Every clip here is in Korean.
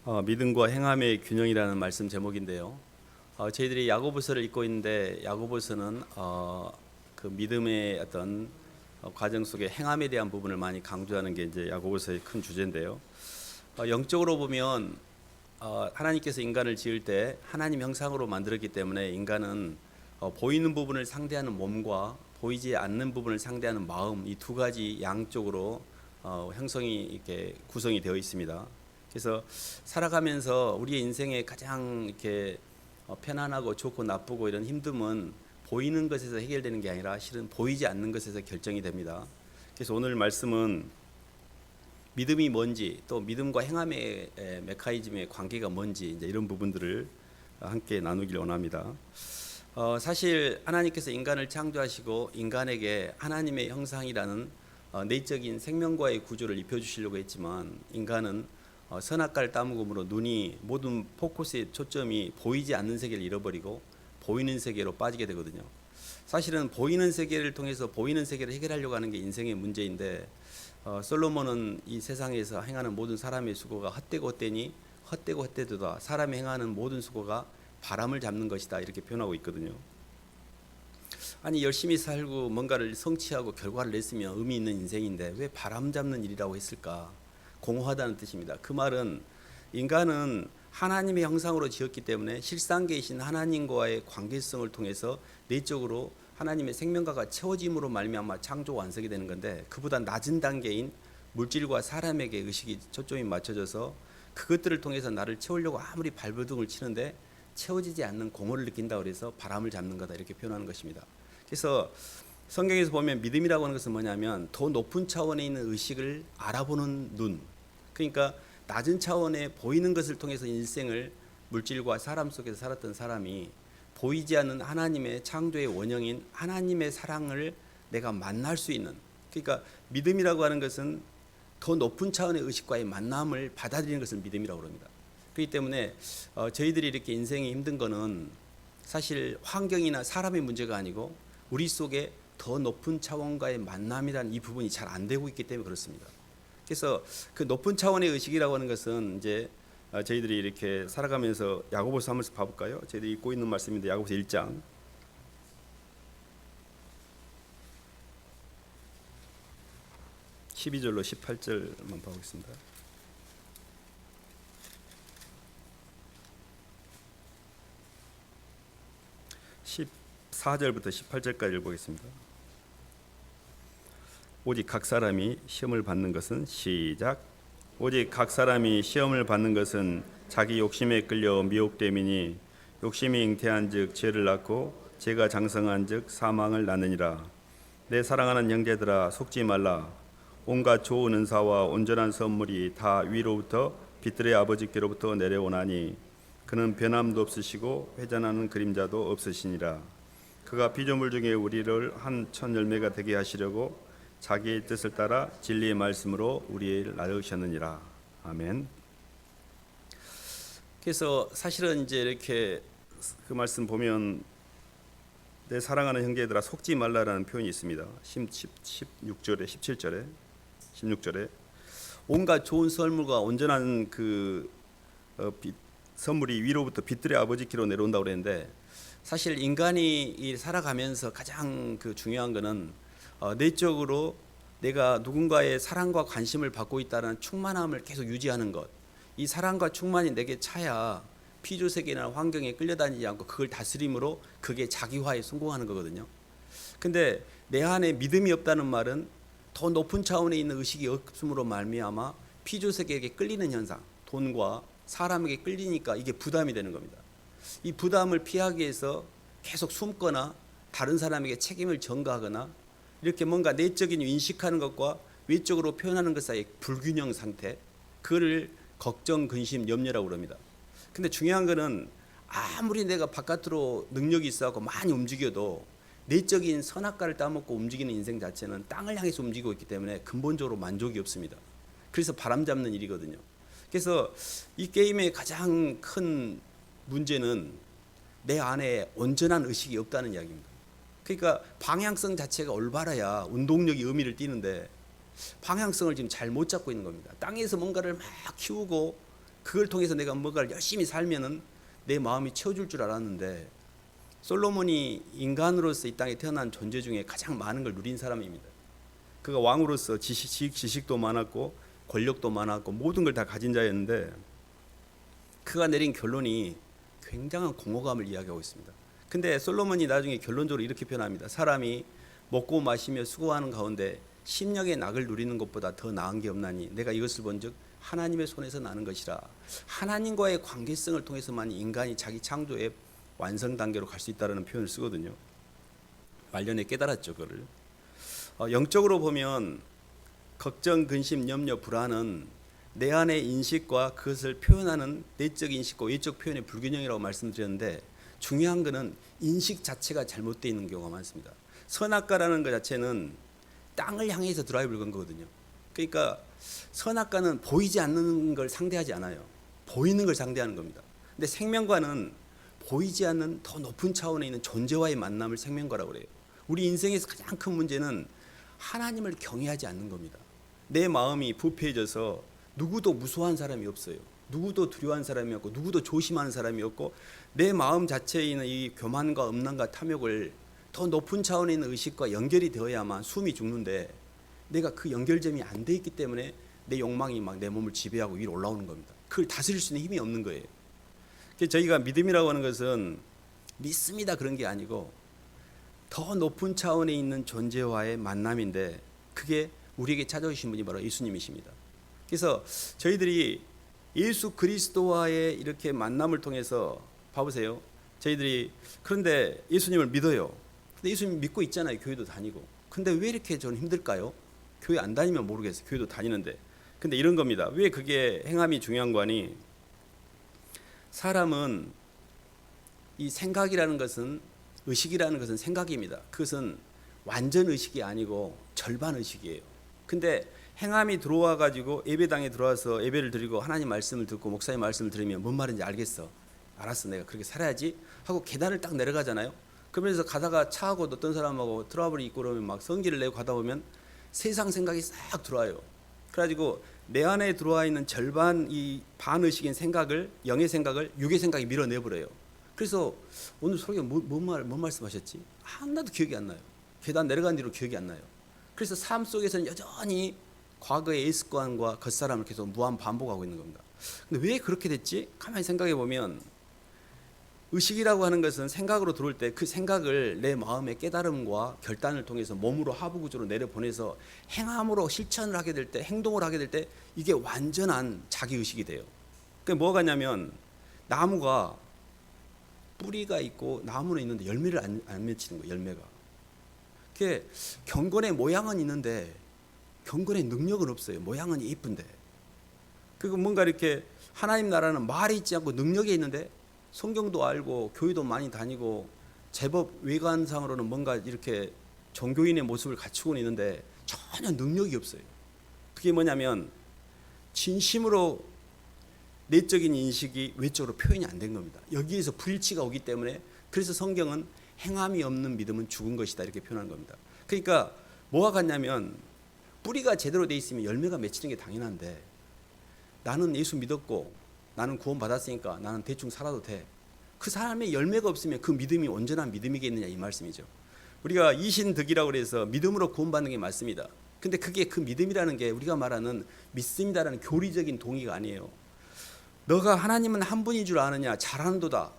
믿음과 행함의 균형이라는 말씀 제목인데요. 저희들이 야고보서를 읽고 있는데 야고보서는 그 믿음의 어떤 과정 속에 행함에 대한 부분을 많이 강조하는 게 이제 야고보서의 큰 주제인데요. 영적으로 보면 하나님께서 인간을 지을 때 하나님 형상으로 만들었기 때문에 인간은 보이는 부분을 상대하는 몸과 보이지 않는 부분을 상대하는 마음, 이 두 가지 양쪽으로 형성이 이렇게 구성이 되어 있습니다. 그래서 살아가면서 우리의 인생에 가장 이렇게 편안하고 좋고 나쁘고 이런 힘듦은 보이는 것에서 해결되는 게 아니라 실은 보이지 않는 것에서 결정이 됩니다. 그래서 오늘 말씀은 믿음이 뭔지, 또 믿음과 행함의 메커니즘의 관계가 뭔지, 이제 이런 부분들을 함께 나누길 원합니다. 사실 하나님께서 인간을 창조하시고 인간에게 하나님의 형상이라는 내적인 생명과의 구조를 입혀주시려고 했지만 인간은 선악과를 따먹음으로 눈이 모든 포커스의 초점이 보이지 않는 세계를 잃어버리고 보이는 세계로 빠지게 되거든요. 사실은 보이는 세계를 통해서 보이는 세계를 해결하려고 하는 게 인생의 문제인데 솔로몬은 이 세상에서 행하는 모든 사람의 수고가 헛되고 헛되니 헛되고 헛되도다. 사람이 행하는 모든 수고가 바람을 잡는 것이다, 이렇게 표현하고 있거든요. 아니 열심히 살고 뭔가를 성취하고 결과를 냈으면 의미 있는 인생인데 왜 바람 잡는 일이라고 했을까? 공허하다는 뜻입니다. 그 말은 인간은 하나님의 형상으로 지었기 때문에 실상계이신 하나님과의 관계성을 통해서 내적으로 하나님의 생명과가 채워짐으로 말미암아 창조 완성이 되는 건데, 그보다 낮은 단계인 물질과 사람에게 의식이 초점이 맞춰져서 그것들을 통해서 나를 채우려고 아무리 발버둥을 치는데 채워지지 않는 공허를 느낀다고 해서 바람을 잡는 거다, 이렇게 표현하는 것입니다. 그래서 성경에서 보면 믿음이라고 하는 것은 뭐냐면 더 높은 차원에 있는 의식을 알아보는 눈, 그러니까 낮은 차원에 보이는 것을 통해서 인생을 물질과 사람 속에서 살았던 사람이 보이지 않는 하나님의 창조의 원형인 하나님의 사랑을 내가 만날 수 있는, 그러니까 믿음이라고 하는 것은 더 높은 차원의 의식과의 만남을 받아들이는 것을 믿음이라고 합니다. 그렇기 때문에 저희들이 이렇게 인생이 힘든 거는 사실 환경이나 사람의 문제가 아니고 우리 속에 더 높은 차원과의 만남이라는 이 부분이 잘 안 되고 있기 때문에 그렇습니다. 그래서 그 높은 차원의 의식이라고 하는 것은 이제 저희들이 이렇게 살아가면서 야고보서 한번 봐볼까요? 저희들이 읽고 있는 말씀인데 야고보서 1장 12절로 18절만 봐보겠습니다. 십 4절부터 18절까지 읽어보겠습니다. 오직 각 사람이 시험을 받는 것은 시작. 오직 각 사람이 시험을 받는 것은 자기 욕심에 끌려 미혹됨이니 욕심이 잉태한즉 죄를 낳고 죄가 장성한즉 사망을 낳느니라. 내 사랑하는 형제들아, 속지 말라. 온갖 좋은 은사와 온전한 선물이 다 위로부터 빛들의 아버지께로부터 내려오나니 그는 변함도 없으시고 회전하는 그림자도 없으시니라. 그가 피조물 중에 우리를 한 천 열매가 되게 하시려고 자기의 뜻을 따라 진리의 말씀으로 우리를 낳으셨느니라. 아멘. 그래서 사실은 이제 이렇게 그 말씀 보면 내 사랑하는 형제들아 속지 말라라는 표현이 있습니다. 16절에 17절에 16절에 온갖 좋은 선물과 온전한 그 선물이 위로부터 빛들의 아버지께로 내려온다고 그랬는데, 사실 인간이 살아가면서 가장 그 중요한 거는 내적으로 내가 누군가의 사랑과 관심을 받고 있다는 충만함을 계속 유지하는 것, 이 사랑과 충만이 내게 차야 피조세계나 환경에 끌려다니지 않고 그걸 다스림으로 그게 자기화에 성공하는 거거든요. 근데 내 안에 믿음이 없다는 말은 더 높은 차원에 있는 의식이 없음으로 말미암아 피조세계에게 끌리는 현상, 돈과 사람에게 끌리니까 이게 부담이 되는 겁니다. 이 부담을 피하기 위해서 계속 숨거나 다른 사람에게 책임을 전가하거나 이렇게 뭔가 내적인 인식하는 것과 외적으로 표현하는 것 사이의 불균형 상태, 그거를 걱정, 근심, 염려라고 그럽니다. 근데 중요한 거는 아무리 내가 바깥으로 능력이 있어서 많이 움직여도 내적인 선악과를 따먹고 움직이는 인생 자체는 땅을 향해서 움직이고 있기 때문에 근본적으로 만족이 없습니다. 그래서 바람 잡는 일이거든요. 그래서 이 게임의 가장 큰 문제는 내 안에 온전한 의식이 없다는 이야기입니다. 그러니까 방향성 자체가 올바라야 운동력이 의미를 띠는데 방향성을 지금 잘 못 잡고 있는 겁니다. 땅에서 뭔가를 막 키우고 그걸 통해서 내가 뭔가를 열심히 살면은 내 마음이 채워줄 줄 알았는데, 솔로몬이 인간으로서 이 땅에 태어난 존재 중에 가장 많은 걸 누린 사람입니다. 그가 왕으로서 지식도 많았고 권력도 많았고 모든 걸 다 가진 자였는데, 그가 내린 결론이 굉장한 공허감을 이야기하고 있습니다. 근데 솔로몬이 나중에 결론적으로 이렇게 표현합니다. 사람이 먹고 마시며 수고하는 가운데 심령의 낙을 누리는 것보다 더 나은 게 없나니 내가 이것을 본즉 하나님의 손에서 나는 것이라. 하나님과의 관계성을 통해서만 인간이 자기 창조의 완성 단계로 갈 수 있다는 표현을 쓰거든요. 말년에 깨달았죠, 그거를. 영적으로 보면 걱정, 근심, 염려, 불안은 내 안의 인식과 그것을 표현하는 내적 인식과 외적 표현의 불균형이라고 말씀드렸는데, 중요한 것은 인식 자체가 잘못되어 있는 경우가 많습니다. 선악과라는 것 자체는 땅을 향해서 드라이브를 건 거거든요. 그러니까 선악과는 보이지 않는 걸 상대하지 않아요. 보이는 걸 상대하는 겁니다. 근데 생명과는 보이지 않는 더 높은 차원에 있는 존재와의 만남을 생명과라고 그래요. 우리 인생에서 가장 큰 문제는 하나님을 경외하지 않는 겁니다. 내 마음이 부패해져서 누구도 무서워한 사람이 없어요. 누구도 두려워한 사람이 없고 누구도 조심하는 사람이 없고, 내 마음 자체에 있는 이 교만과 음란과 탐욕을 더 높은 차원에 있는 의식과 연결이 되어야만 숨이 죽는데, 내가 그 연결점이 안 돼 있기 때문에 내 욕망이 막 내 몸을 지배하고 위로 올라오는 겁니다. 그걸 다스릴 수 있는 힘이 없는 거예요. 그래서 저희가 믿음이라고 하는 것은 믿습니다 그런 게 아니고 더 높은 차원에 있는 존재와의 만남인데, 그게 우리에게 찾아오신 분이 바로 예수님이십니다. 그래서 저희들이 예수 그리스도와의 이렇게 만남을 통해서 봐보세요. 저희들이 그런데 예수님을 믿어요. 근데 예수님 믿고 있잖아요. 교회도 다니고. 근데 왜 이렇게 저는 힘들까요? 교회 안 다니면 모르겠어요. 교회도 다니는데. 근데 이런 겁니다. 왜 그게 행함이 중요한 거니? 사람은 이 생각이라는 것은, 의식이라는 것은 생각입니다. 그것은 완전 의식이 아니고 절반 의식이에요. 근데 행함이 들어와 가지고 예배당에 들어와서 예배를 드리고 하나님 말씀을 듣고 목사님 말씀을 들으면 뭔 말인지 알겠어. 알았어, 내가 그렇게 살아야지 하고 계단을 딱 내려가잖아요. 그러면서 가다가 차하고 어떤 사람하고 트러블이 있고 그러면 막 성기를 내고 가다 보면 세상 생각이 싹 들어와요. 그래가지고 내 안에 들어와 있는 절반 이 반의식인 생각을, 영의 생각을 육의 생각이 밀어내버려요. 그래서 오늘 설교 뭔 말씀하셨지? 하나도 기억이 안 나요. 계단 내려간 뒤로 기억이 안 나요. 그래서 삶 속에서는 여전히 과거의 예습관과 겉사람을 계속 무한 반복하고 있는 겁니다. 근데 왜 그렇게 됐지? 가만히 생각해 보면, 의식이라고 하는 것은 생각으로 들어올 때 그 생각을 내 마음의 깨달음과 결단을 통해서 몸으로 하부 구조로 내려보내서 행함으로 실천을 하게 될 때, 행동을 하게 될 때 이게 완전한 자기 의식이 돼요. 그게 뭐가 같냐면, 나무가 뿌리가 있고 나무는 있는데 열매를 안 맺히는 거예요. 열매가. 그게 경건의 모양은 있는데 경건의 능력은 없어요. 모양은 예쁜데. 그리고 뭔가 이렇게 하나님 나라는 말이 있지 않고 능력이 있는데, 성경도 알고 교회도 많이 다니고 제법 외관상으로는 뭔가 이렇게 종교인의 모습을 갖추고 있는데 전혀 능력이 없어요. 그게 뭐냐면 진심으로 내적인 인식이 외적으로 표현이 안 된 겁니다. 여기에서 불일치가 오기 때문에, 그래서 성경은 행함이 없는 믿음은 죽은 것이다 이렇게 표현하는 겁니다. 그러니까 뭐가 같냐면, 뿌리가 제대로 돼 있으면 열매가 맺히는 게 당연한데, 나는 예수 믿었고 나는 구원 받았으니까 나는 대충 살아도 돼. 그 사람의 열매가 없으면 그 믿음이 온전한 믿음이겠느냐 이 말씀이죠. 우리가 이신득이라고 그래서 믿음으로 구원받는 게 맞습니다. 근데 그게 그 믿음이라는 게 우리가 말하는 믿습니다라는 교리적인 동의가 아니에요. 너가 하나님은 한 분인 줄 아느냐? 잘하는도다.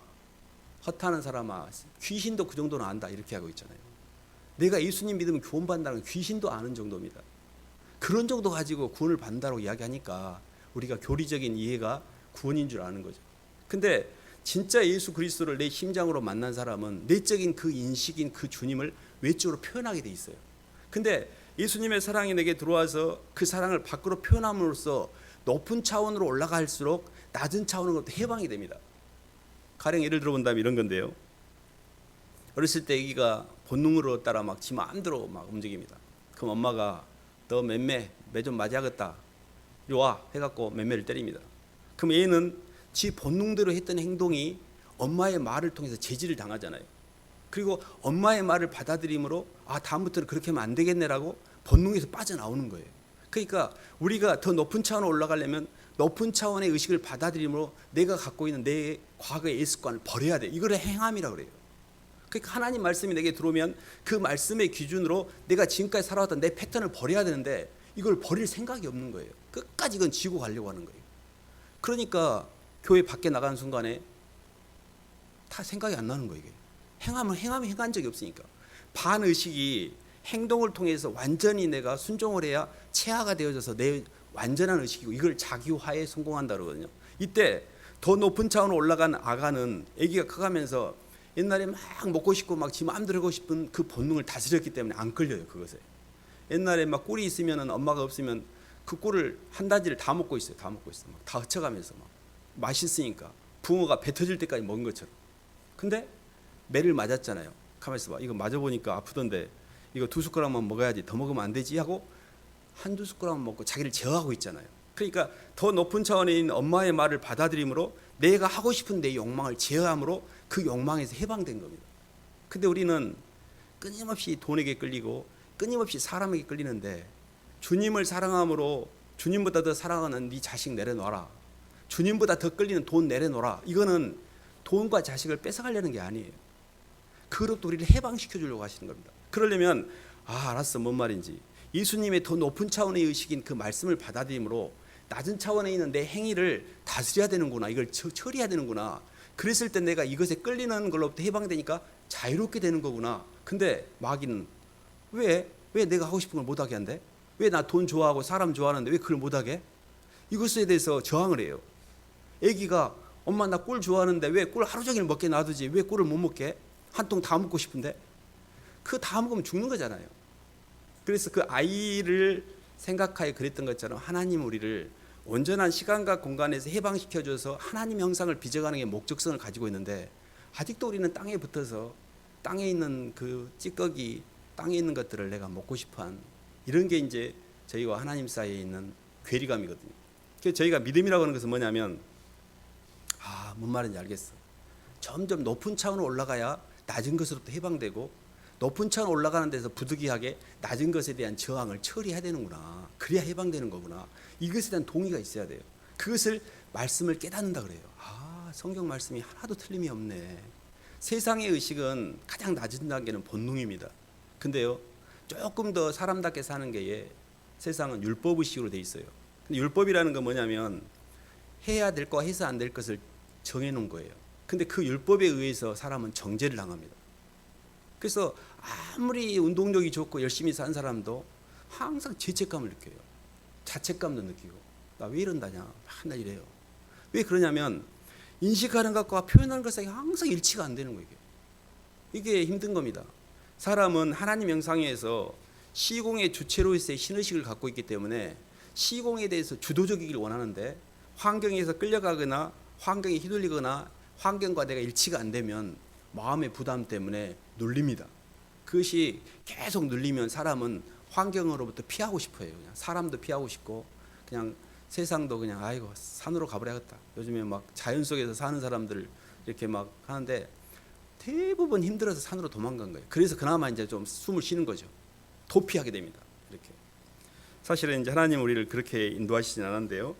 허탄한 사람아, 귀신도 그 정도는 안다 이렇게 하고 있잖아요. 내가 예수님 믿으면 구원받는다는 건 귀신도 아는 정도입니다. 그런 정도 가지고 구원을 받는다고 이야기하니까 우리가 교리적인 이해가 구원인 줄 아는 거죠. 근데 진짜 예수 그리스도를 내 심장으로 만난 사람은 내적인 그 인식인 그 주님을 외적으로 표현하게 돼 있어요. 근데 예수님의 사랑이 내게 들어와서 그 사랑을 밖으로 표현함으로써 높은 차원으로 올라갈수록 낮은 차원으로 해방이 됩니다. 가령 예를 들어본다면 이런 건데요. 어렸을 때 아기가 본능으로 따라 막 지 마음대로 막 움직입니다. 그럼 엄마가 너 매 좀 맞이하겠다. 이리 와 해갖고 맴매를 때립니다. 그럼 얘는 지 본능대로 했던 행동이 엄마의 말을 통해서 제지를 당하잖아요. 그리고 엄마의 말을 받아들임으로 다음부터는 그렇게 하면 안 되겠네라고 본능에서 빠져나오는 거예요. 그러니까 우리가 더 높은 차원으로 올라가려면 높은 차원의 의식을 받아들임으로 내가 갖고 있는 내 과거의 예습관을 버려야 돼. 이걸 행함이라고 그래요. 그러니까 하나님 말씀이 내게 들어오면 그 말씀의 기준으로 내가 지금까지 살아왔던 내 패턴을 버려야 되는데 이걸 버릴 생각이 없는 거예요. 끝까지 이건 지고 가려고 하는 거예요. 그러니까 교회 밖에 나가는 순간에 다 생각이 안 나는 거예요. 이게. 행함은 행한 적이 없으니까. 반의식이 행동을 통해서 완전히 내가 순종을 해야 체화가 되어져서 내 완전한 의식이고 이걸 자기화에 성공한다 그러거든요. 이때 더 높은 차원으로 올라간 아가는 아기가 커가면서 옛날에 막 먹고 싶고 막 지 마음대로 하고 싶은 그 본능을 다스렸기 때문에 안 끌려요. 그것에. 옛날에 막 꿀이 있으면은 엄마가 없으면 그 꿀을 한 다지를 다 먹고 있어요. 다 먹고 있어. 막 다 훔쳐가면서 막 맛있으니까 붕어가 배 터질 때까지 먹은 것처럼. 근데 매를 맞았잖아요. 가만 있어 봐. 이거 맞아 보니까 아프던데 이거 2숟가락만 먹어야지. 더 먹으면 안 되지 하고 한두 숟가락만 먹고 자기를 제어하고 있잖아요. 그러니까 더 높은 차원에 있는 엄마의 말을 받아들임으로 내가 하고 싶은 내 욕망을 제어함으로 그 욕망에서 해방된 겁니다. 근데 우리는 끊임없이 돈에게 끌리고 끊임없이 사람에게 끌리는데 주님을 사랑함으로 주님보다 더 사랑하는 네 자식 내려놔라. 주님보다 더 끌리는 돈 내려놓아라. 이거는 돈과 자식을 뺏어가려는 게 아니에요. 그로부터 우리를 해방시켜 주려고 하시는 겁니다. 그러려면 알았어 뭔 말인지 예수님의 더 높은 차원의 의식인 그 말씀을 받아들임으로 낮은 차원에 있는 내 행위를 다스려야 되는구나. 이걸 처리해야 되는구나. 그랬을 때 내가 이것에 끌리는 걸로부터 해방되니까 자유롭게 되는 거구나. 근데 마귀는 왜 내가 하고 싶은 걸 못하게 한대? 왜 나 돈 좋아하고 사람 좋아하는데 왜 그걸 못하게? 이것에 대해서 저항을 해요. 애기가 엄마 나 꿀 좋아하는데 왜 꿀 하루 종일 먹게 놔두지? 왜 꿀을 못 먹게? 한 통 다 먹고 싶은데? 그 다 먹으면 죽는 거잖아요. 그래서 그 아이를 생각하여 그랬던 것처럼 하나님 우리를 온전한 시간과 공간에서 해방시켜줘서 하나님 형상을 빚어가는 게 목적성을 가지고 있는데 아직도 우리는 땅에 붙어서 땅에 있는 그 찌꺼기 땅에 있는 것들을 내가 먹고 싶어한 이런 게 이제 저희와 하나님 사이에 있는 괴리감이거든요. 그래서 저희가 믿음이라고 하는 것은 뭐냐면 뭔 말인지 알겠어. 점점 높은 차원으로 올라가야 낮은 것으로부터 해방되고 높은 차원 올라가는 데서 부득이하게 낮은 것에 대한 저항을 처리해야 되는구나. 그래야 해방되는 거구나. 이것에 대한 동의가 있어야 돼요. 그것을 말씀을 깨닫는다 그래요. 성경 말씀이 하나도 틀림이 없네. 세상의 의식은 가장 낮은 단계는 본능입니다. 근데요 조금 더 사람답게 사는 게 세상은 율법 의식으로 돼 있어요. 근데 율법이라는 건 뭐냐면 해야 될 거 해서 안 될 것을 정해놓은 거예요. 근데 그 율법에 의해서 사람은 정죄를 당합니다. 그래서 아무리 운동력이 좋고 열심히 산 사람도 항상 죄책감을 느껴요. 자책감도 느끼고 나 왜 이런다냐 맨날 이래요. 왜 그러냐면 인식하는 것과 표현하는 것이 항상 일치가 안 되는 거예요. 이게 힘든 겁니다. 사람은 하나님 형상에서 시공의 주체로서의 신의식을 갖고 있기 때문에 시공에 대해서 주도적이길 원하는데 환경에서 끌려가거나 환경에 휘둘리거나 환경과 내가 일치가 안 되면 마음의 부담 때문에 눌립니다. 그것이 계속 눌리면 사람은 환경으로부터 피하고 싶어요. 그냥 사람도 피하고 싶고 그냥 세상도 그냥 아이고 산으로 가버려야겠다. 요즘에 막 자연 속에서 사는 사람들 이렇게 막 하는데 대부분 힘들어서 산으로 도망간 거예요. 그래서 그나마 이제 좀 숨을 쉬는 거죠. 도피하게 됩니다. 이렇게. 사실은 이제 하나님 우리를 그렇게 인도하시진 않았는데요.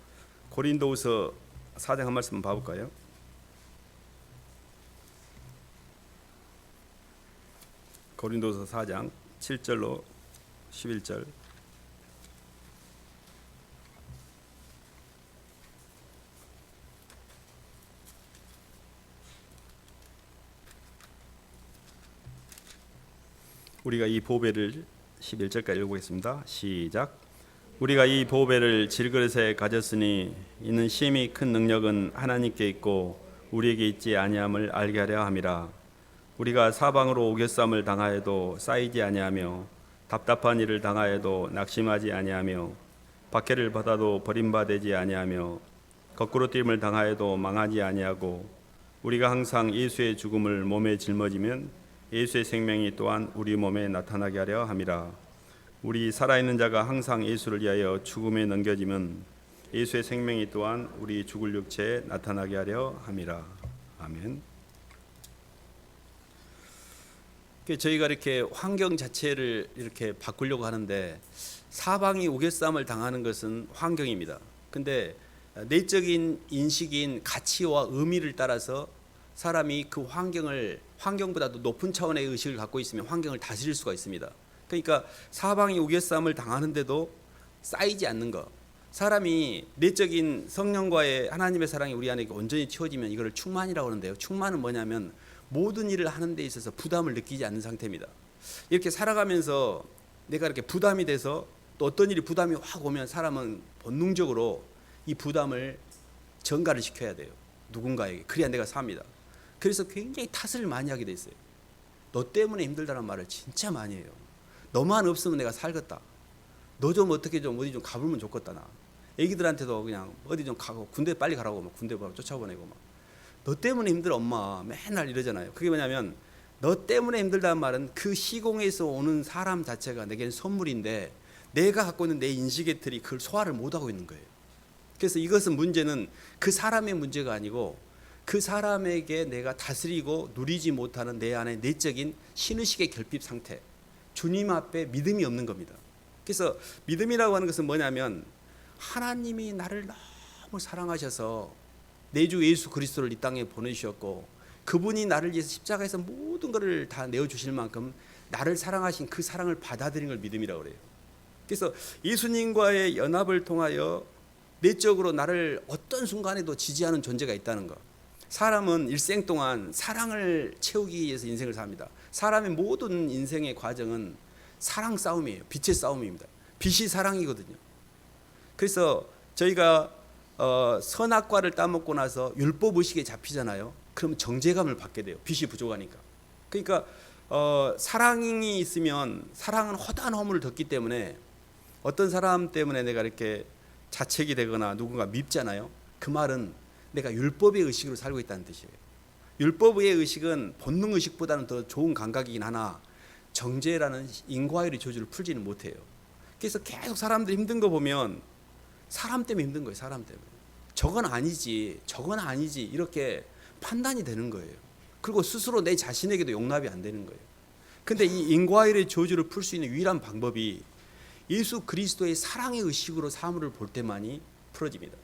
고린도후서 4장 한 말씀 봐볼까요? 고린도서 4장 7절로 11절. 우리가 이 보배를 11절까지 읽어보겠습니다. 시작. 우리가 이 보배를 질그릇에 가졌으니 이는 심히 큰 능력은 하나님께 있고 우리에게 있지 아니함을 알게 하려 함이라. 우리가 사방으로 오겨쌈을 당하여도 쌓이지 아니하며 답답한 일을 당하여도 낙심하지 아니하며 박해를 받아도 버림받지 아니하며 거꾸로 뛰임을 당하여도 망하지 아니하고 우리가 항상 예수의 죽음을 몸에 짊어지면 예수의 생명이 또한 우리 몸에 나타나게 하려 함이라. 우리 살아있는 자가 항상 예수를 위하여 죽음에 넘겨지면 예수의 생명이 또한 우리 죽을 육체에 나타나게 하려 함이라. 아멘. 저희가 이렇게 환경 자체를 이렇게 바꾸려고 하는데 사방이 우겨쌈을 당하는 것은 환경입니다. 근데 내적인 인식인 가치와 의미를 따라서 사람이 그 환경보다도 높은 차원의 의식을 갖고 있으면 환경을 다스릴 수가 있습니다. 그러니까 사방이 우겨싸움을 당하는데도 쌓이지 않는 것. 사람이 내적인 성령과의 하나님의 사랑이 우리 안에 온전히 채워지면 이걸 충만이라고 하는데요. 충만은 뭐냐면 모든 일을 하는 데 있어서 부담을 느끼지 않는 상태입니다. 이렇게 살아가면서 내가 이렇게 부담이 돼서 또 어떤 일이 부담이 확 오면 사람은 본능적으로 이 부담을 전가를 시켜야 돼요. 누군가에게. 그래야 내가 삽니다. 그래서 굉장히 탓을 많이 하게 돼 있어요. 너 때문에 힘들다는 말을 진짜 많이 해요. 너만 없으면 내가 살겠다. 너 좀 어떻게 좀 어디 좀 가보면 좋겠다 나. 애기들한테도 그냥 어디 좀 가고 군대 빨리 가라고 막 군대 바로 쫓아보내고 막. 너 때문에 힘들어 엄마 맨날 이러잖아요. 그게 뭐냐면 너 때문에 힘들다는 말은 그 시공에서 오는 사람 자체가 내게는 선물인데 내가 갖고 있는 내 인식의 틀이 그걸 소화를 못하고 있는 거예요. 그래서 이것은 문제는 그 사람의 문제가 아니고 그 사람에게 내가 다스리고 누리지 못하는 내 안의 내적인 신의식의 결핍 상태, 주님 앞에 믿음이 없는 겁니다. 그래서 믿음이라고 하는 것은 뭐냐면 하나님이 나를 너무 사랑하셔서 내 주 예수 그리스도를 이 땅에 보내주셨고 그분이 나를 위해서 십자가에서 모든 것을 다 내어주실 만큼 나를 사랑하신 그 사랑을 받아들이는 걸 믿음이라고 그래요. 그래서 예수님과의 연합을 통하여 내적으로 나를 어떤 순간에도 지지하는 존재가 있다는 것. 사람은 일생 동안 사랑을 채우기 위해서 인생을 삽니다. 사람의 모든 인생의 과정은 사랑 싸움이에요. 빛의 싸움입니다. 빛이 사랑이거든요. 그래서 저희가 선악과를 따먹고 나서 율법 의식에 잡히잖아요. 그럼 정죄감을 받게 돼요. 빛이 부족하니까. 그러니까 사랑이 있으면 사랑은 허다한 허물을 덮기 때문에 어떤 사람 때문에 내가 이렇게 자책이 되거나 누군가 밉잖아요. 그 말은 내가 율법의 의식으로 살고 있다는 뜻이에요. 율법의 의식은 본능 의식보다는 더 좋은 감각이긴 하나 정죄라는 인과율의 조주를 풀지는 못해요. 그래서 계속 사람들이 힘든 거 보면 사람 때문에 힘든 거예요. 사람 때문에. 저건 아니지 이렇게 판단이 되는 거예요. 그리고 스스로 내 자신에게도 용납이 안 되는 거예요. 근데 이 인과율의 조주를 풀 수 있는 유일한 방법이 예수 그리스도의 사랑의 의식으로 사물을 볼 때만이 풀어집니다.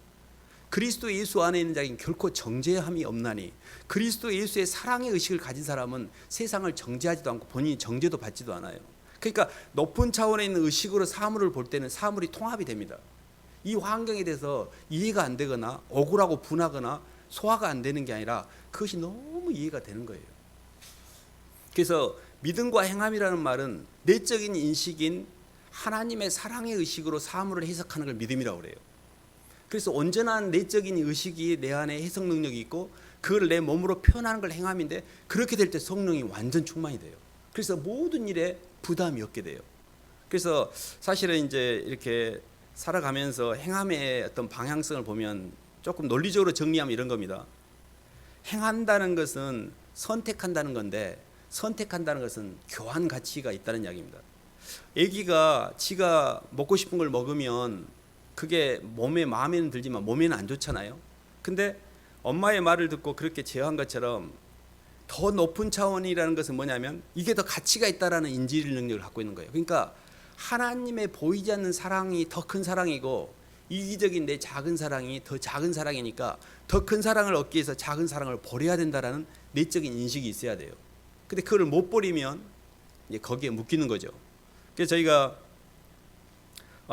그리스도 예수 안에 있는 자에게는 결코 정죄함이 없나니 그리스도 예수의 사랑의 의식을 가진 사람은 세상을 정죄하지도 않고 본인이 정죄도 받지도 않아요. 그러니까 높은 차원에 있는 의식으로 사물을 볼 때는 사물이 통합이 됩니다. 이 환경에 대해서 이해가 안 되거나 억울하고 분하거나 소화가 안 되는 게 아니라 그것이 너무 이해가 되는 거예요. 그래서 믿음과 행함이라는 말은 내적인 인식인 하나님의 사랑의 의식으로 사물을 해석하는 걸 믿음이라고 그래요. 그래서 온전한 내적인 의식이 내 안에 해석 능력이 있고 그걸 내 몸으로 표현하는 걸 행함인데 그렇게 될 때 성령이 완전 충만이 돼요. 그래서 모든 일에 부담이 없게 돼요. 그래서 사실은 이제 이렇게 살아가면서 행함의 어떤 방향성을 보면 조금 논리적으로 정리하면 이런 겁니다. 행한다는 것은 선택한다는 건데 선택한다는 것은 교환 가치가 있다는 이야기입니다. 아기가 지가 먹고 싶은 걸 먹으면 그게 마음에는 들지만 몸에는 안 좋잖아요. 근데 엄마의 말을 듣고 그렇게 제어한 것처럼 더 높은 차원이라는 것은 뭐냐면 이게 더 가치가 있다라는 인지 능력을 갖고 있는 거예요. 그러니까 하나님의 보이지 않는 사랑이 더 큰 사랑이고 이기적인 내 작은 사랑이 더 작은 사랑이니까 더 큰 사랑을 얻기 위해서 작은 사랑을 버려야 된다라는 내적인 인식이 있어야 돼요. 근데 그걸 못 버리면 이제 거기에 묶이는 거죠. 그래서 저희가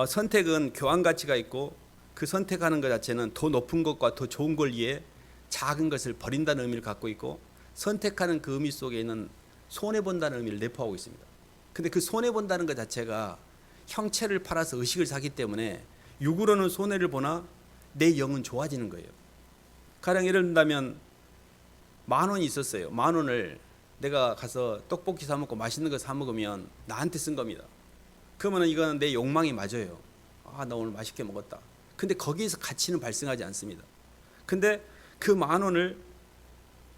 선택은 교환 가치가 있고 그 선택하는 것 자체는 더 높은 것과 더 좋은 걸 위해 작은 것을 버린다는 의미를 갖고 있고 선택하는 그 의미 속에는 손해본다는 의미를 내포하고 있습니다. 근데 그 손해본다는 것 자체가 형체를 팔아서 의식을 사기 때문에 육으로는 손해를 보나 내 영은 좋아지는 거예요. 가령 예를 든다면 10,000원이 있었어요. 10,000원을 내가 가서 떡볶이 사 먹고 맛있는 거 사 먹으면 나한테 쓴 겁니다. 그러면 이거는 내 욕망이 맞아요. 나 오늘 맛있게 먹었다. 근데 거기에서 가치는 발생하지 않습니다. 근데 그 10,000원을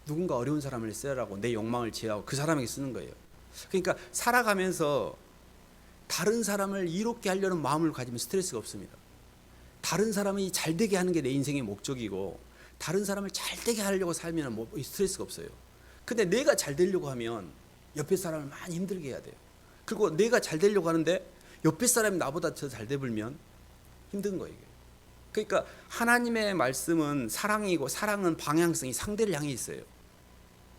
누군가 어려운 사람을 쓰라고 내 욕망을 제어하고 그 사람에게 쓰는 거예요. 그러니까 살아가면서 다른 사람을 이롭게 하려는 마음을 가지면 스트레스가 없습니다. 다른 사람이 잘 되게 하는 게 내 인생의 목적이고 다른 사람을 잘 되게 하려고 살면 스트레스가 없어요. 근데 내가 잘 되려고 하면 옆에 사람을 많이 힘들게 해야 돼요. 그리고 내가 잘 되려고 하는데 옆에 사람이 나보다 더 잘 되면 힘든 거예요. 그러니까 하나님의 말씀은 사랑이고 사랑은 방향성이 상대를 향해 있어요.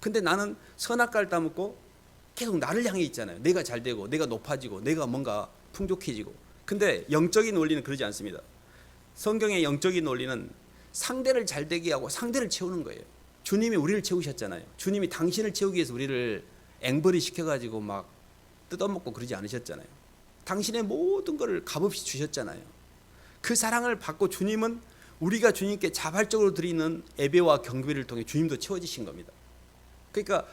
근데 나는 선악과를 따먹고 계속 나를 향해 있잖아요. 내가 잘 되고 내가 높아지고 내가 뭔가 풍족해지고. 근데 영적인 원리는 그러지 않습니다. 성경의 영적인 원리는 상대를 잘 되게 하고 상대를 채우는 거예요. 주님이 우리를 채우셨잖아요. 주님이 당신을 채우기 위해서 우리를 앵벌이 시켜가지고 막 뜯어먹고 그러지 않으셨잖아요. 당신의 모든 것을 값없이 주셨잖아요. 그 사랑을 받고 주님은 우리가 주님께 자발적으로 드리는 예배와 경배를 통해 주님도 채워지신 겁니다. 그러니까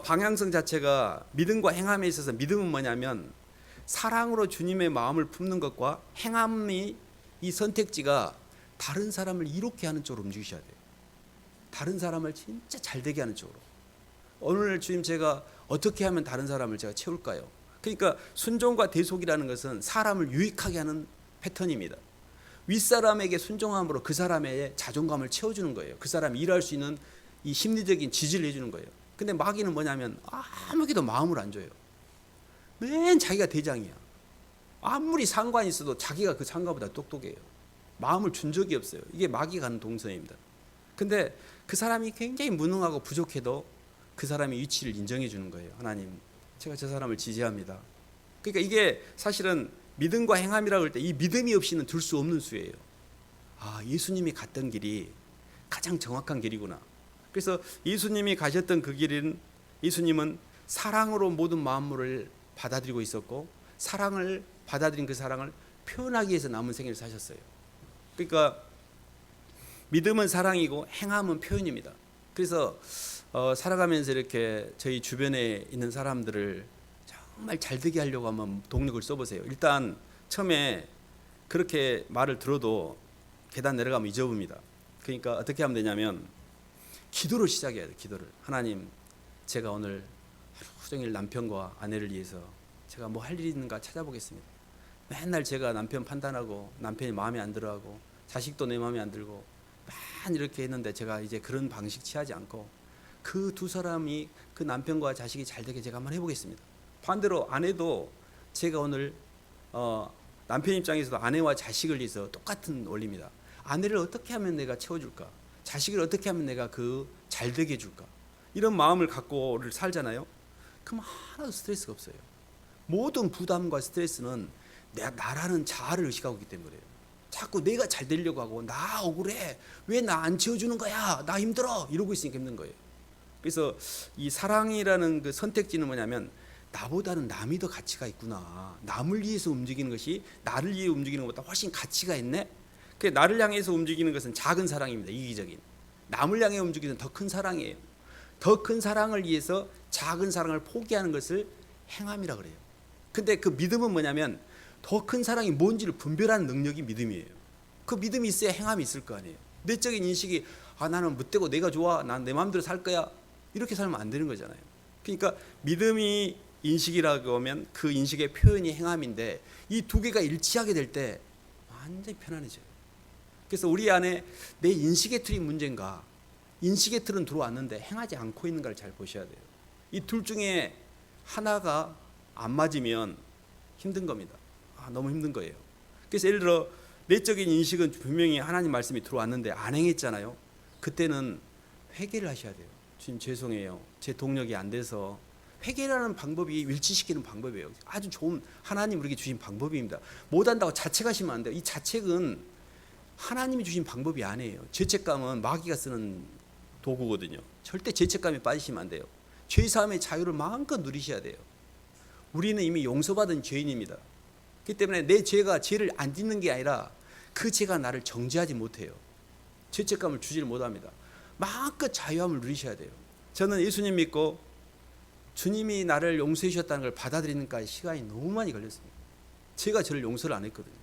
방향성 자체가 믿음과 행함에 있어서 믿음은 뭐냐면 사랑으로 주님의 마음을 품는 것과 행함이 이 선택지가 다른 사람을 이롭게 하는 쪽으로 움직이셔야 돼요. 다른 사람을 진짜 잘 되게 하는 쪽으로. 오늘 주님 제가 어떻게 하면 다른 사람을 제가 채울까요? 그러니까 순종과 대속이라는 것은 사람을 유익하게 하는 패턴입니다. 윗사람에게 순종함으로 그 사람의 자존감을 채워주는 거예요. 그 사람이 일할 수 있는 이 심리적인 지지를 해주는 거예요. 근데 마귀는 뭐냐면 아무에게도 마음을 안 줘요. 맨 자기가 대장이야. 아무리 상관이 있어도 자기가 그 상관보다 똑똑해요. 마음을 준 적이 없어요. 이게 마귀가 하는 동선입니다. 근데 그 사람이 굉장히 무능하고 부족해도 그 사람의 위치를 인정해 주는 거예요. 하나님, 제가 저 사람을 지지합니다. 그러니까 이게 사실은 믿음과 행함이라고 할 때 이 믿음이 없이는 둘 수 없는 수예요. 아, 예수님이 갔던 길이 가장 정확한 길이구나. 그래서 예수님이 가셨던 그 길은 예수님은 사랑으로 모든 만물을 받아들이고 있었고 사랑을 받아들인 그 사랑을 표현하기 위해서 남은 생애를 사셨어요. 그러니까 믿음은 사랑이고 행함은 표현입니다. 그래서 살아가면서 이렇게 저희 주변에 있는 사람들을 정말 잘되게 하려고 하면 동력을 써보세요. 일단 처음에 그렇게 말을 들어도 계단 내려가면 잊어봅니다. 그러니까 어떻게 하면 되냐면 기도를 시작해야 돼요. 기도를. 하나님, 제가 오늘 하루 종일 남편과 아내를 위해서 제가 뭐 할 일이 있는가 찾아보겠습니다. 맨날 제가 남편 판단하고 남편이 마음에 안 들어하고 자식도 내 마음에 안 들고 만 이렇게 했는데 제가 이제 그런 방식 취하지 않고 그 두 사람이 그 남편과 자식이 잘 되게 제가 한번 해보겠습니다. 반대로 아내도 제가 오늘 남편 입장에서도 아내와 자식을 위해서 똑같은 원리입니다. 아내를 어떻게 하면 내가 채워줄까? 자식을 어떻게 하면 내가 그 잘 되게 해줄까? 이런 마음을 갖고를 살잖아요. 그럼 하나도 스트레스가 없어요. 모든 부담과 스트레스는 나라는 자아를 의식하고 있기 때문에 그래요. 자꾸 내가 잘 되려고 하고 나 억울해. 왜 나 안 채워주는 거야? 나 힘들어. 이러고 있으니까 힘든 거예요. 그래서 이 사랑이라는 그 선택지는 뭐냐면 나보다는 남이 더 가치가 있구나. 남을 위해서 움직이는 것이 나를 위해 움직이는 것보다 훨씬 가치가 있네. 그 나를 향해서 움직이는 것은 작은 사랑입니다. 이기적인. 남을 향해 움직이는 더 큰 사랑이에요. 더 큰 사랑을 위해서 작은 사랑을 포기하는 것을 행함이라 그래요. 근데 그 믿음은 뭐냐면 더 큰 사랑이 뭔지를 분별하는 능력이 믿음이에요. 그 믿음이 있어야 행함이 있을 거 아니에요. 내적인 인식이 나는 못되고 내가 좋아. 난 내 마음대로 살 거야. 이렇게 살면 안 되는 거잖아요. 그러니까 믿음이 인식이라고 하면 그 인식의 표현이 행함인데 이 두 개가 일치하게 될 때 완전히 편안해져요. 그래서 우리 안에 내 인식의 틀이 문제인가? 인식의 틀은 들어왔는데 행하지 않고 있는가를 잘 보셔야 돼요. 이 둘 중에 하나가 안 맞으면 힘든 겁니다. 너무 힘든 거예요. 그래서 예를 들어 내적인 인식은 분명히 하나님 말씀이 들어왔는데 안 행했잖아요. 그때는 회개를 하셔야 돼요. 주님 죄송해요. 제 동력이 안 돼서. 회개라는 방법이 일치시키는 방법이에요. 아주 좋은 하나님 우리에게 주신 방법입니다. 못한다고 자책하시면 안 돼요. 이 자책은 하나님이 주신 방법이 아니에요. 죄책감은 마귀가 쓰는 도구거든요. 절대 죄책감에 빠지시면 안 돼요. 죄사함의 자유를 마음껏 누리셔야 돼요. 우리는 이미 용서받은 죄인입니다. 그렇기 때문에 내 죄가 죄를 안 짓는 게 아니라 그 죄가 나를 정죄하지 못해요. 죄책감을 주지를 못합니다. 마음껏 자유함을 누리셔야 돼요. 저는 예수님 믿고 주님이 나를 용서해 주셨다는 걸 받아들이는까지 시간이 너무 많이 걸렸습니다. 제가 저를 용서를 안 했거든요.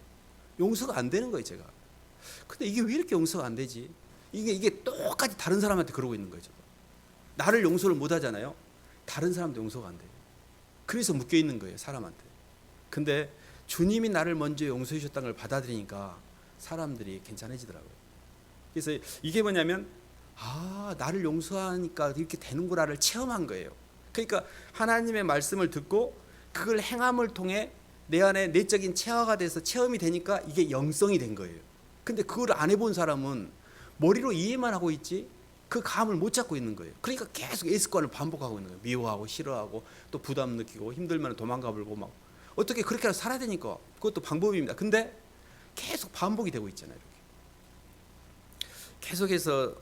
용서가 안 되는 거예요, 제가. 근데 이게 왜 이렇게 용서가 안 되지? 이게 똑같이 다른 사람한테 그러고 있는 거죠. 나를 용서를 못 하잖아요. 다른 사람도 용서가 안 돼요. 그래서 묶여 있는 거예요, 사람한테. 근데 주님이 나를 먼저 용서해 주셨다는 걸 받아들이니까 사람들이 괜찮아지더라고요. 그래서 이게 뭐냐면 나를 용서하니까 이렇게 되는구나를 체험한 거예요. 그러니까 하나님의 말씀을 듣고 그걸 행함을 통해 내 안에 내적인 체화가 돼서 체험이 되니까 이게 영성이 된 거예요. 근데 그걸 안 해본 사람은 머리로 이해만 하고 있지 그 감을 못 잡고 있는 거예요. 그러니까 계속 A 습관을 반복하고 있는 거예요. 미워하고 싫어하고 또 부담 느끼고 힘들면 도망가 불고 막 어떻게 그렇게 살아야 되니까 그것도 방법입니다. 근데 계속 반복이 되고 있잖아요. 이렇게. 계속해서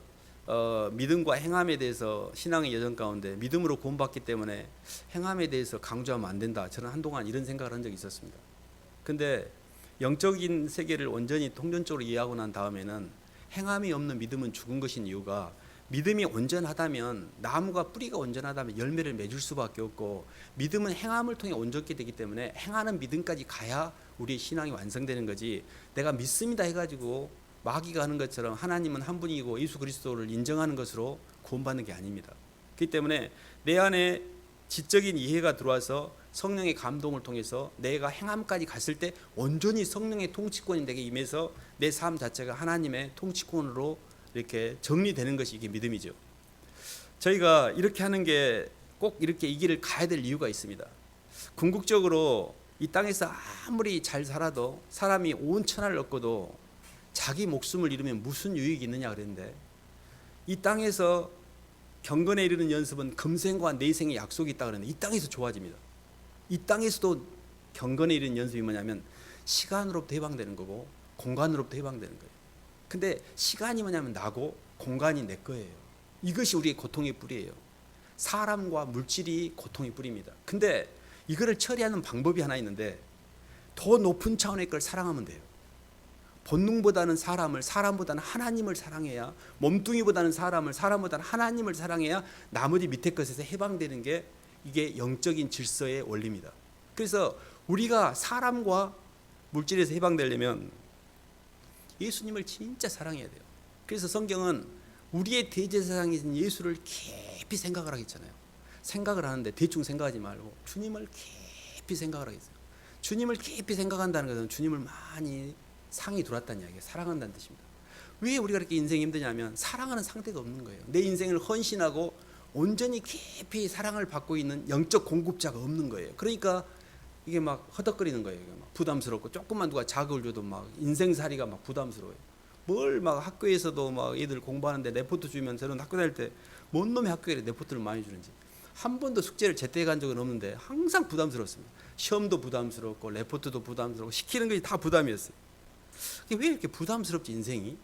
믿음과 행함에 대해서 신앙의 여정 가운데 믿음으로 구원받기 때문에 행함에 대해서 강조하면 안 된다. 저는 한동안 이런 생각을 한 적이 있었습니다. 근데 영적인 세계를 온전히 통전적으로 이해하고 난 다음에는 행함이 없는 믿음은 죽은 것인 이유가 믿음이 온전하다면 나무가 뿌리가 온전하다면 열매를 맺을 수밖에 없고 믿음은 행함을 통해 온전케 되기 때문에 행하는 믿음까지 가야 우리의 신앙이 완성되는 거지 내가 믿습니다 해가지고 마귀가 하는 것처럼 하나님은 한 분이고 예수 그리스도를 인정하는 것으로 구원받는 게 아닙니다. 그렇기 때문에 내 안에 지적인 이해가 들어와서 성령의 감동을 통해서 내가 행함까지 갔을 때 온전히 성령의 통치권이 내게 임해서 내 삶 자체가 하나님의 통치권으로 이렇게 정리되는 것이 이게 믿음이죠. 저희가 이렇게 하는 게 꼭 이렇게 이 길을 가야 될 이유가 있습니다. 궁극적으로 이 땅에서 아무리 잘 살아도 사람이 온 천하를 얻고도 자기 목숨을 잃으면 무슨 유익이 있느냐 그랬는데 이 땅에서 경건에 이르는 연습은 금생과 내생의 약속이 있다 그랬는데 이 땅에서 좋아집니다. 이 땅에서도 경건에 이르는 연습이 뭐냐면 시간으로부터 해방되는 거고 공간으로부터 해방되는 거예요. 근데 시간이 뭐냐면 나고 공간이 내 거예요. 이것이 우리의 고통의 뿌리예요. 사람과 물질이 고통의 뿌리입니다. 근데 이거를 처리하는 방법이 하나 있는데 더 높은 차원의 걸 사랑하면 돼요. 본능보다는 사람을, 사람보다는 하나님을 사랑해야, 몸뚱이보다는 사람을, 사람보다는 하나님을 사랑해야 나머지 밑에 것에서 해방되는 게 이게 영적인 질서의 원리입니다. 그래서 우리가 사람과 물질에서 해방되려면 예수님을 진짜 사랑해야 돼요. 그래서 성경은 우리의 대제사장이신 예수를 깊이 생각을 하겠잖아요. 생각을 하는데 대충 생각하지 말고 주님을 깊이 생각을 하겠어요. 주님을 깊이 생각한다는 것은 주님을 많이 상이 들어왔다는 이야기예요. 사랑한다는 뜻입니다. 왜 우리가 그렇게 인생이 힘드냐면 사랑하는 상대가 없는 거예요. 내 인생을 헌신하고 온전히 깊이 사랑을 받고 있는 영적 공급자가 없는 거예요. 그러니까 이게 막 허덕거리는 거예요. 막 부담스럽고 조금만 누가 자극을 줘도 막 인생살이가 막 부담스러워요. 뭘 막 학교에서도 막 애들 공부하는데 레포트 주면 저는 학교 다닐 때 뭔 놈의 학교에 레포트를 많이 주는지 한 번도 숙제를 제때 간 적은 없는데 항상 부담스럽습니다. 시험도 부담스럽고 레포트도 부담스럽고 시키는 것이 다 부담이었어요. 왜 이렇게 부담스럽지 인생이?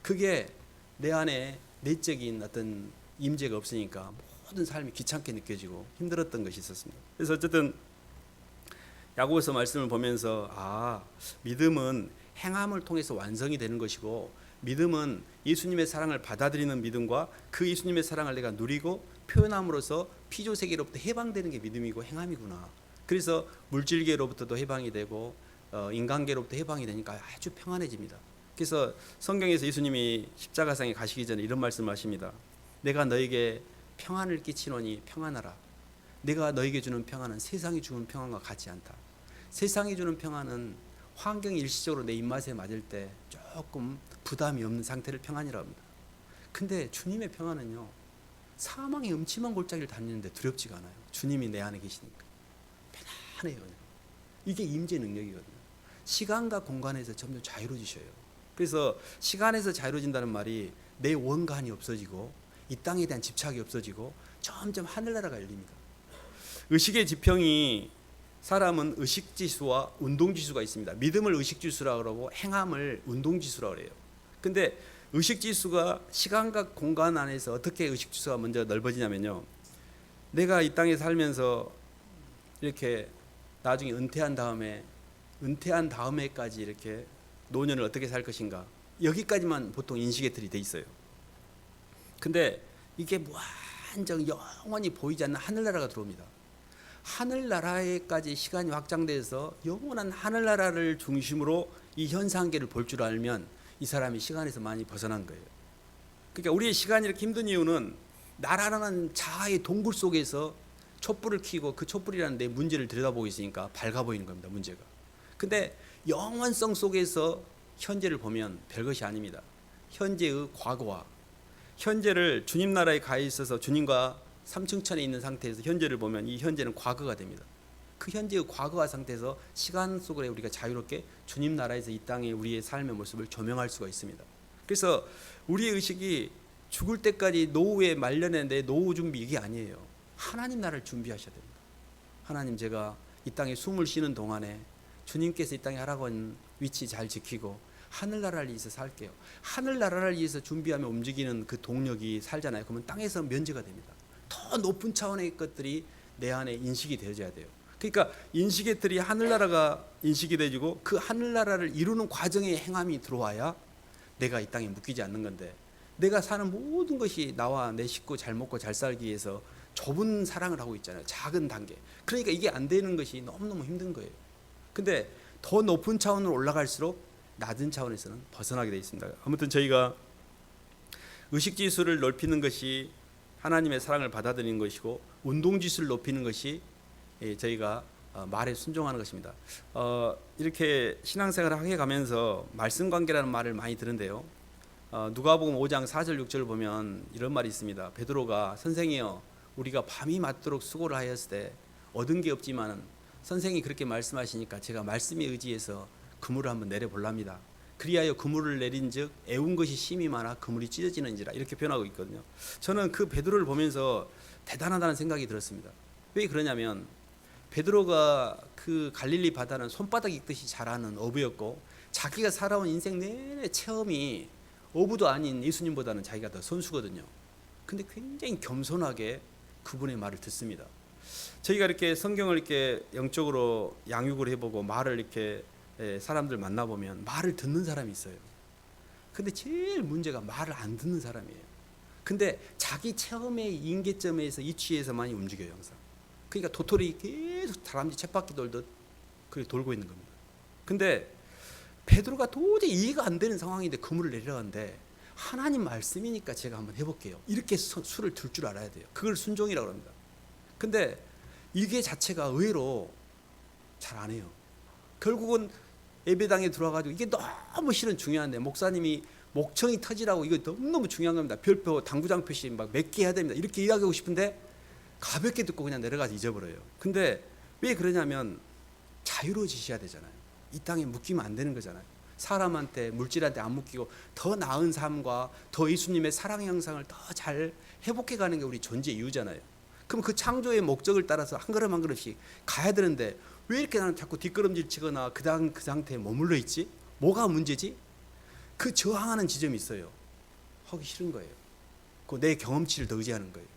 그게 내 안에 내적인 어떤 임재가 없으니까 모든 삶이 귀찮게 느껴지고 힘들었던 것이 있었습니다. 그래서 어쨌든 야고보서 말씀을 보면서 믿음은 행함을 통해서 완성이 되는 것이고 믿음은 예수님의 사랑을 받아들이는 믿음과 그 예수님의 사랑을 내가 누리고 표현함으로써 피조세계로부터 해방되는 게 믿음이고 행함이구나. 그래서 물질계로부터도 해방이 되고 인간계로부터 해방이 되니까 아주 평안해집니다. 그래서 성경에서 예수님이 십자가상에 가시기 전에 이런 말씀을 하십니다. 내가 너에게 평안을 끼치노니 평안하라. 내가 너에게 주는 평안은 세상이 주는 평안과 같지 않다. 세상이 주는 평안은 환경이 일시적으로 내 입맛에 맞을 때 조금 부담이 없는 상태를 평안이라고 합니다. 근데 주님의 평안은요, 사망의 음침한 골짜기를 다니는데 두렵지가 않아요. 주님이 내 안에 계시니까 편안해요. 그냥. 이게 임재 능력이거든요. 시간과 공간에서 점점 자유로워지셔요. 그래서 시간에서 자유로워진다는 말이 내 원간이 없어지고 이 땅에 대한 집착이 없어지고 점점 하늘나라가 열립니다. 의식의 지평이 사람은 의식지수와 운동지수가 있습니다. 믿음을 의식지수라고 그러고 행함을 운동지수라고 그래요. 근데 의식지수가 시간과 공간 안에서 어떻게 의식지수가 먼저 넓어지냐면요. 내가 이 땅에 살면서 이렇게 나중에 은퇴한 다음에까지 이렇게 노년을 어떻게 살 것인가. 여기까지만 보통 인식의 틀이 돼 있어요. 근데 이게 완전 영원히 보이지 않는 하늘나라가 들어옵니다. 하늘나라에까지 시간이 확장돼서 영원한 하늘나라를 중심으로 이 현상계를 볼 줄 알면 이 사람이 시간에서 많이 벗어난 거예요. 그러니까 우리의 시간이 이렇게 힘든 이유는 나라라는 자아의 동굴 속에서 촛불을 켜고 그 촛불이라는 내 문제를 들여다보고 있으니까 밝아 보이는 겁니다. 문제가. 근데 영원성 속에서 현재를 보면 별것이 아닙니다. 현재의 과거와 현재를 주님 나라에 가 있어서 주님과 삼층천에 있는 상태에서 현재를 보면 이 현재는 과거가 됩니다. 그 현재의 과거와 상태에서 시간 속에 우리가 자유롭게 주님 나라에서 이 땅에 우리의 삶의 모습을 조명할 수가 있습니다. 그래서 우리의 의식이 죽을 때까지 노후에 말년에 내 노후 준비 이게 아니에요. 하나님 나라를 준비하셔야 됩니다. 하나님, 제가 이 땅에 숨을 쉬는 동안에 주님께서 이 땅에 하라고 한 위치 잘 지키고 하늘나라를 위해서 살게요. 하늘나라를 위해서 준비하며 움직이는 그 동력이 살잖아요. 그러면 땅에서 면제가 됩니다. 더 높은 차원의 것들이 내 안에 인식이 되어져야 돼요. 그러니까 인식의 틀이 하늘나라가 인식이 되어지고 그 하늘나라를 이루는 과정에 행함이 들어와야 내가 이 땅에 묶이지 않는 건데, 내가 사는 모든 것이 나와 내 식구 잘 먹고 잘 살기 위해서 좁은 사랑을 하고 있잖아요. 작은 단계. 그러니까 이게 안 되는 것이 너무너무 힘든 거예요. 근데 더 높은 차원으로 올라갈수록 낮은 차원에서는 벗어나게 되어 있습니다. 아무튼 저희가 의식지수를 넓히는 것이 하나님의 사랑을 받아들이는 것이고, 운동지수를 높이는 것이 저희가 말에 순종하는 것입니다. 이렇게 신앙생활을 하게 가면서 말씀관계라는 말을 많이 들은데요. 누가복음 5장 4절 6절을 보면 이런 말이 있습니다. 베드로가 선생이여 우리가 밤이 맞도록 수고를 하였을 때 얻은 게 없지만 선생이 그렇게 말씀하시니까 제가 말씀에 의지해서 그물을 한번 내려볼랍니다. 그리하여 그물을 내린즉 애운 것이 심이 많아 그물이 찢어지는지라, 이렇게 표현하고 있거든요. 저는 그 베드로를 보면서 대단하다는 생각이 들었습니다. 왜 그러냐면 베드로가 그 갈릴리 바다는 손바닥 익듯이 잘하는 어부였고, 자기가 살아온 인생 내내 체험이 어부도 아닌 예수님보다는 자기가 더 선수거든요. 근데 굉장히 겸손하게 그분의 말을 듣습니다. 저희가 이렇게 성경을 이렇게 영적으로 양육을 해보고 말을 이렇게 사람들 만나보면 말을 듣는 사람이 있어요. 근데 제일 문제가 말을 안 듣는 사람이에요. 근데 자기 체험의 임계점에서 이취해서 많이 움직여요, 항상. 그러니까 도토리 계속 다람쥐 쳇바퀴 돌듯 그렇게 돌고 있는 겁니다. 근데 베드로가 도저히 이해가 안 되는 상황인데 그물을 내려가는데, 하나님 말씀이니까 제가 한번 해볼게요. 이렇게 수를 들 줄 알아야 돼요. 그걸 순종이라고 합니다. 근데 이게 자체가 의외로 잘 안 해요. 결국은 예배당에 들어와가지고 이게 너무 실은 중요한데, 목사님이 목청이 터지라고 이거 너무너무 중요한 겁니다. 별표, 당구장 표시 막 몇 개 해야 됩니다. 이렇게 이야기하고 싶은데 가볍게 듣고 그냥 내려가서 잊어버려요. 근데 왜 그러냐면 자유로워지셔야 되잖아요. 이 땅에 묶이면 안 되는 거잖아요. 사람한테, 물질한테 안 묶이고 더 나은 삶과 더 예수님의 사랑의 형상을 더 잘 회복해 가는 게 우리 존재 이유잖아요. 그럼 그 창조의 목적을 따라서 한 걸음 한 걸음씩 가야 되는데 왜 이렇게 나는 자꾸 뒷걸음질 치거나 그 상태에 머물러 있지? 뭐가 문제지? 그 저항하는 지점이 있어요. 하기 싫은 거예요. 그 내 경험치를 더 의지하는 거예요.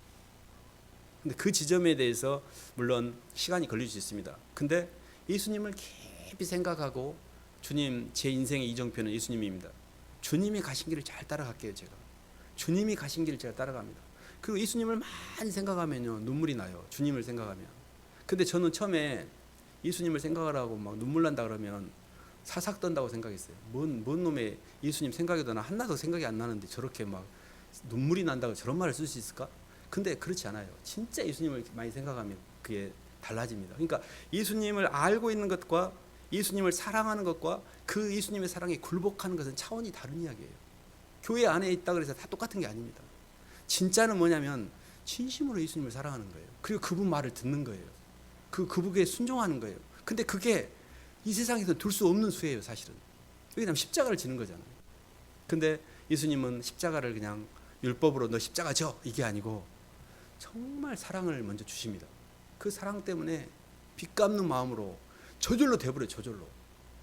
근데 그 지점에 대해서 물론 시간이 걸릴 수 있습니다. 근데 예수님을 깊이 생각하고, 주님, 제 인생의 이정표는 예수님입니다. 주님이 가신 길을 잘 따라갈게요. 제가 주님이 가신 길을 제가 따라갑니다. 그리고 예수님을 많이 생각하면요 눈물이 나요. 주님을 생각하면. 근데 저는 처음에 예수님을 생각하라고 막 눈물 난다 그러면 사삭 떤다고 생각했어요. 뭔 놈의 예수님 생각해도 나 하나도 생각이 안 나는데 저렇게 막 눈물이 난다고 저런 말을 쓸 수 있을까? 근데 그렇지 않아요. 진짜 예수님을 많이 생각하면 그게 달라집니다. 그러니까 예수님을 알고 있는 것과 예수님을 사랑하는 것과 그 예수님의 사랑에 굴복하는 것은 차원이 다른 이야기예요. 교회 안에 있다 그래서 다 똑같은 게 아닙니다. 진짜는 뭐냐면 진심으로 예수님을 사랑하는 거예요. 그리고 그분 말을 듣는 거예요. 그분에 순종하는 거예요. 근데 그게 이 세상에서 둘 수 없는 수예요, 사실은. 왜냐하면 십자가를 지는 거잖아요. 근데 예수님은 십자가를 그냥 율법으로 너 십자가 져 이게 아니고 정말 사랑을 먼저 주십니다. 그 사랑 때문에 빚 갚는 마음으로 저절로 돼버려요. 저절로.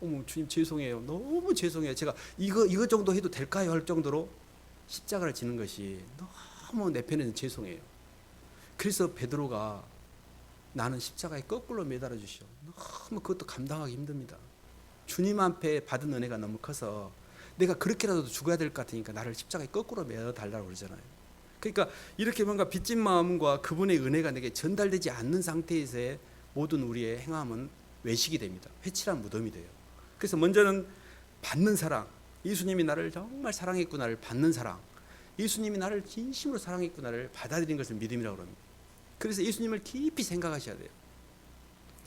어머 주님 죄송해요. 너무 죄송해요. 제가 이거 정도 해도 될까요? 할 정도로 십자가를 지는 것이 너무 내 편에는 죄송해요. 그래서 베드로가 나는 십자가에 거꾸로 매달아 주시오. 너무 그것도 감당하기 힘듭니다. 주님 앞에 받은 은혜가 너무 커서 내가 그렇게라도 죽어야 될 것 같으니까 나를 십자가에 거꾸로 매달라고 그러잖아요. 그러니까 이렇게 뭔가 빚진 마음과 그분의 은혜가 내게 전달되지 않는 상태에서의 모든 우리의 행함은 외식이 됩니다. 회칠한 무덤이 돼요. 그래서 먼저는 받는 사랑, 예수님이 나를 정말 사랑했구나를 받는 사랑, 예수님이 나를 진심으로 사랑했구나를 받아들인 것을 믿음이라고 합니다. 그래서 예수님을 깊이 생각하셔야 돼요.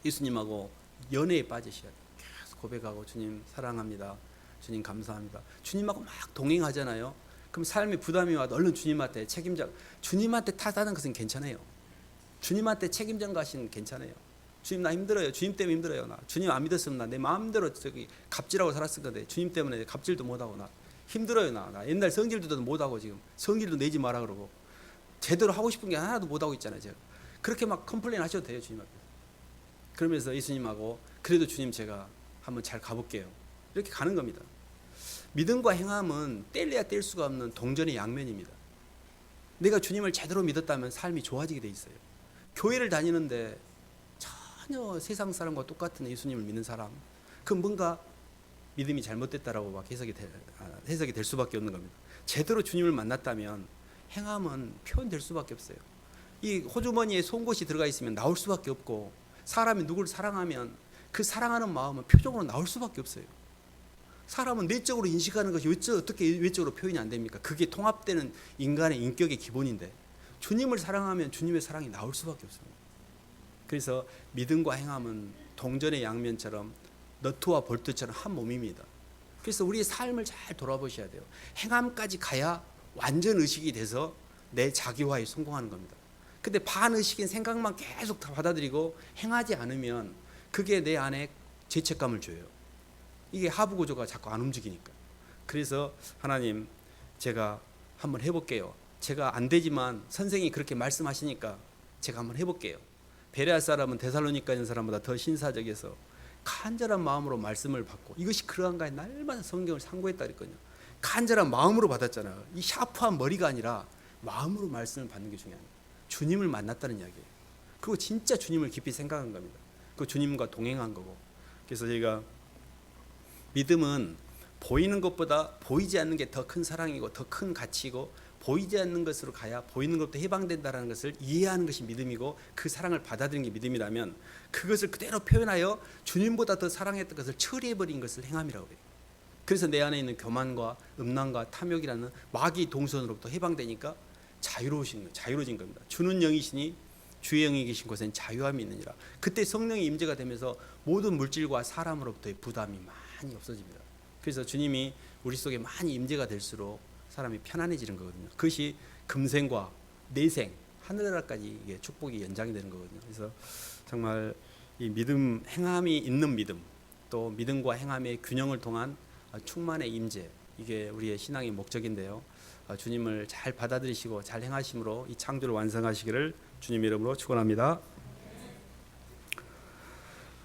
예수님하고 연애에 빠지셔야 돼요. 계속 고백하고 주님 사랑합니다. 주님 감사합니다. 주님하고 막 동행하잖아요. 그럼 삶에 부담이 와도 얼른 주님한테 책임져. 주님한테 탓하는 것은 괜찮아요. 주님한테 책임져 가시는 괜찮아요. 주님 나 힘들어요. 주님 때문에 힘들어요. 나 주님 안 믿었으면 나 내 마음대로 저기 갑질하고 살았을 건데 주님 때문에 갑질도 못하고 나 힘들어요. 나 옛날 성질도 못하고 지금 성질도 내지 마라 그러고 제대로 하고 싶은 게 하나도 못하고 있잖아요. 제가 그렇게 막 컴플레인 하셔도 돼요. 주님 앞에. 그러면서 예수님하고 그래도 주님 제가 한번 잘 가볼게요. 이렇게 가는 겁니다. 믿음과 행함은 뗄래야 뗄 수가 없는 동전의 양면입니다. 내가 주님을 제대로 믿었다면 삶이 좋아지게 돼 있어요. 교회를 다니는데 전혀 세상 사람과 똑같은 예수님을 믿는 사람, 그 뭔가 믿음이 잘못됐다라고 막 해석이 될 수밖에 없는 겁니다. 제대로 주님을 만났다면 행함은 표현될 수밖에 없어요. 이 호주머니에 송곳이 들어가 있으면 나올 수밖에 없고, 사람이 누구를 사랑하면 그 사랑하는 마음은 표정으로 나올 수밖에 없어요. 사람은 내적으로 인식하는 것이 어떻게 외적으로 표현이 안 됩니까? 그게 통합되는 인간의 인격의 기본인데 주님을 사랑하면 주님의 사랑이 나올 수밖에 없습니다. 그래서 믿음과 행함은 동전의 양면처럼 너트와 볼트처럼 한 몸입니다. 그래서 우리의 삶을 잘 돌아보셔야 돼요. 행함까지 가야 완전 의식이 돼서 내 자기화에 성공하는 겁니다. 근데 반의식인 생각만 계속 다 받아들이고 행하지 않으면 그게 내 안에 죄책감을 줘요. 이게 하부 구조가 자꾸 안 움직이니까. 그래서 하나님 제가 한번 해볼게요. 제가 안 되지만 선생님이 그렇게 말씀하시니까 제가 한번 해볼게요. 베레아 사람은 데살로니가 있는 사람보다 더 신사적이어서 간절한 마음으로 말씀을 받고, 이것이 그러한가에 날마다 성경을 상고했다 그랬거든요. 간절한 마음으로 받았잖아요. 이 샤프한 머리가 아니라 마음으로 말씀을 받는 게 중요합니다. 주님을 만났다는 이야기예요. 그리고 진짜 주님을 깊이 생각한 겁니다. 그 주님과 동행한 거고. 그래서 저희가 믿음은 보이는 것보다 보이지 않는 게 더 큰 사랑이고 더 큰 가치이고, 보이지 않는 것으로 가야 보이는 것부터 해방된다는 것을 이해하는 것이 믿음이고, 그 사랑을 받아들이는 게 믿음이라면 그것을 그대로 표현하여 주님보다 더 사랑했던 것을 처리해버린 것을 행함이라고 해요. 그래서 내 안에 있는 교만과 음란과 탐욕이라는 마귀 동선으로부터 해방되니까 자유로워진 겁니다. 주는 영이시니 주의 영이 계신 곳엔 자유함이 있느니라. 그때 성령의 임재가 되면서 모든 물질과 사람으로부터의 부담이 많이 없어집니다. 그래서 주님이 우리 속에 많이 임재가 될수록 사람이 편안해지는 거거든요. 그것이 금생과 내생, 하늘나라까지 이게 축복이 연장이 되는 거거든요. 그래서 정말 이 믿음, 행함이 있는 믿음, 또 믿음과 행함의 균형을 통한 충만의 임재, 이게 우리의 신앙의 목적인데요. 주님을 잘 받아들이시고 잘 행하심으로 이 창조를 완성하시기를 주님 이름으로 축원합니다.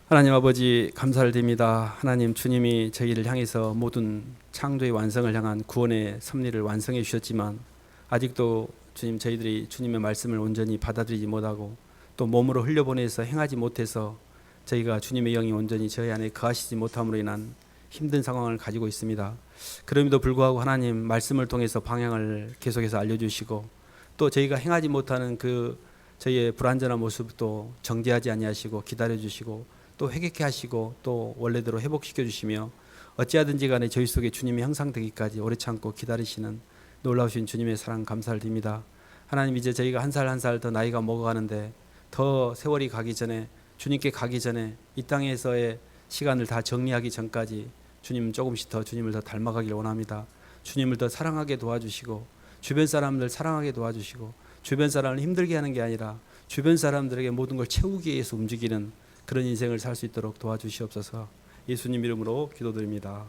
하나님 아버지 감사를 드립니다. 하나님 주님이 저희를 향해서 모든 창조의 완성을 향한 구원의 섭리를 완성해 주셨지만 아직도 주님 저희들이 주님의 말씀을 온전히 받아들이지 못하고 또 몸으로 흘려보내서 행하지 못해서 저희가 주님의 영이 온전히 저희 안에 거하시지 못함으로 인한 힘든 상황을 가지고 있습니다. 그럼에도 불구하고 하나님 말씀을 통해서 방향을 계속해서 알려주시고 또 저희가 행하지 못하는 그 저희의 불완전한 모습도 정죄하지 아니하시고 기다려주시고 또 회개케 하시고 또 원래대로 회복시켜 주시며 어찌하든지 간에 저희 속에 주님이 형상되기까지 오래 참고 기다리시는 놀라우신 주님의 사랑 감사를 드립니다. 하나님 이제 저희가 한 살 한 살 더 나이가 먹어가는데 더 세월이 가기 전에 주님께 가기 전에 이 땅에서의 시간을 다 정리하기 전까지 주님 조금씩 더 주님을 더 닮아가길 원합니다. 주님을 더 사랑하게 도와주시고 주변 사람들 사랑하게 도와주시고 주변 사람을 힘들게 하는 게 아니라 주변 사람들에게 모든 걸 채우기 위해서 움직이는 그런 인생을 살 수 있도록 도와주시옵소서. 예수님 이름으로 기도드립니다.